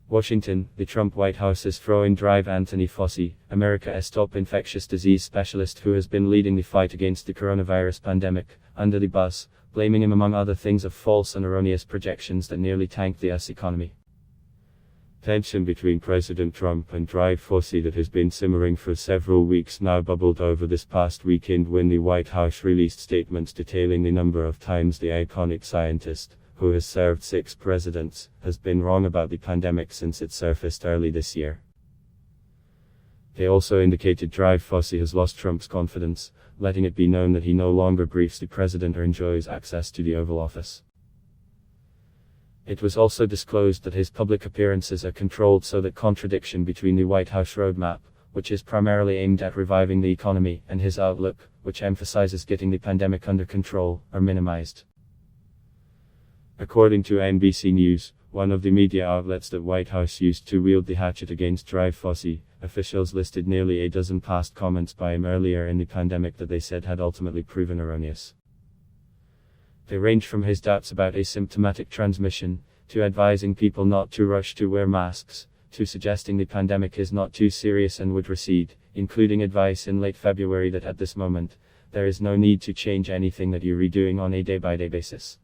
Washington, the Trump White House is throwing Dr. Anthony Fauci, America's top infectious disease specialist who has been leading the fight against the coronavirus pandemic, under the bus, blaming him among other things of false and erroneous projections that nearly tanked the US economy. Tension between President Trump and Dr. Fauci that has been simmering for several weeks now bubbled over this past weekend when the White House released statements detailing the number of times the iconic scientist, who has served 6 presidents, has been wrong about the pandemic since it surfaced early this year. They also indicated Dr. Fauci has lost Trump's confidence, letting it be known that he no longer briefs the president or enjoys access to the Oval Office. It was also disclosed that his public appearances are controlled so that contradiction between the White House roadmap, which is primarily aimed at reviving the economy, and his outlook, which emphasizes getting the pandemic under control, are minimized. According to NBC News, one of the media outlets that White House used to wield the hatchet against Dr. Fauci, officials listed nearly a dozen past comments by him earlier in the pandemic that they said had ultimately proven erroneous. They range from his doubts about asymptomatic transmission, to advising people not to rush to wear masks, to suggesting the pandemic is not too serious and would recede, including advice in late February that at this moment, there is no need to change anything that you're redoing on a day-by-day basis.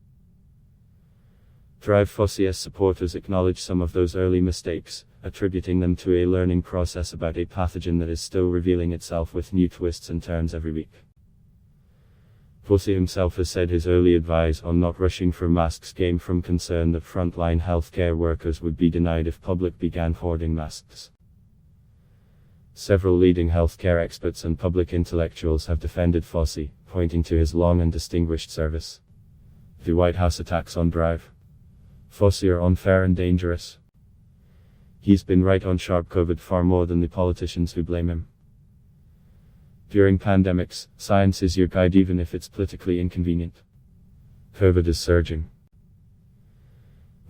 Dr. Fauci's supporters acknowledge some of those early mistakes, attributing them to a learning process about a pathogen that is still revealing itself with new twists and turns every week. Fauci himself has said his early advice on not rushing for masks came from concern that frontline healthcare workers would be denied if public began hoarding masks. Several leading healthcare experts and public intellectuals have defended Fauci, pointing to his long and distinguished service. The White House attacks on Dr. Fauci are unfair and dangerous. He's been right on sharp COVID far more than the politicians who blame him. During pandemics, science is your guide even if it's politically inconvenient. COVID is surging.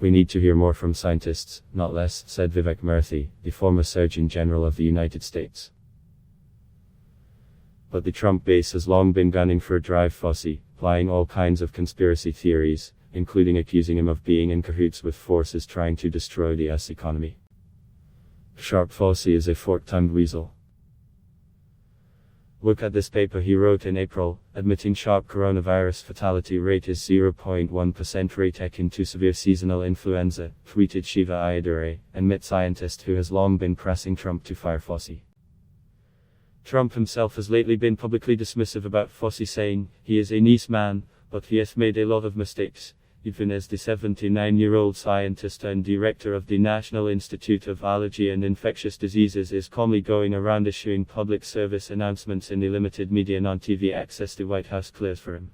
We need to hear more from scientists, not less, said Vivek Murthy, the former Surgeon General of the United States. But the Trump base has long been gunning for Dr. Fauci, applying all kinds of conspiracy theories, including accusing him of being in cahoots with forces trying to destroy the US economy. Sharp Fauci is a fork-tongued weasel. Look at this paper he wrote in April, admitting sharp coronavirus fatality rate is 0.1% rate akin to severe seasonal influenza, tweeted Shiva Ayyadurai, and MIT scientist who has long been pressing Trump to fire Fauci. Trump himself has lately been publicly dismissive about Fauci, saying, he is a nice man, but he has made a lot of mistakes, even as the 79-year-old scientist and director of the National Institute of Allergy and Infectious Diseases is calmly going around issuing public service announcements in the limited media non-TV access the White House clears for him.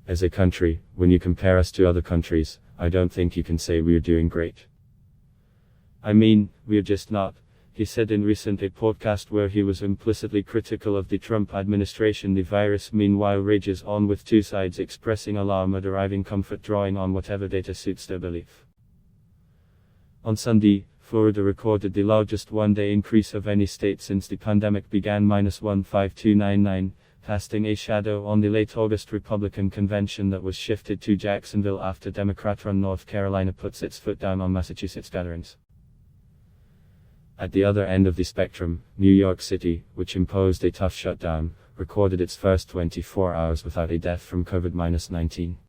As a country, when you compare us to other countries, I don't think you can say we're doing great. I mean, we're just not, he said in recent a podcast where he was implicitly critical of the Trump administration. The virus meanwhile rages on, with two sides expressing alarm or deriving comfort drawing on whatever data suits their belief. On Sunday, Florida recorded the largest one-day increase of any state since the pandemic began, -15299, casting a shadow on the late August Republican convention that was shifted to Jacksonville after Democrat-run North Carolina puts its foot down on Massachusetts gatherings. At the other end of the spectrum, New York City, which imposed a tough shutdown, recorded its first 24 hours without a death from COVID-19.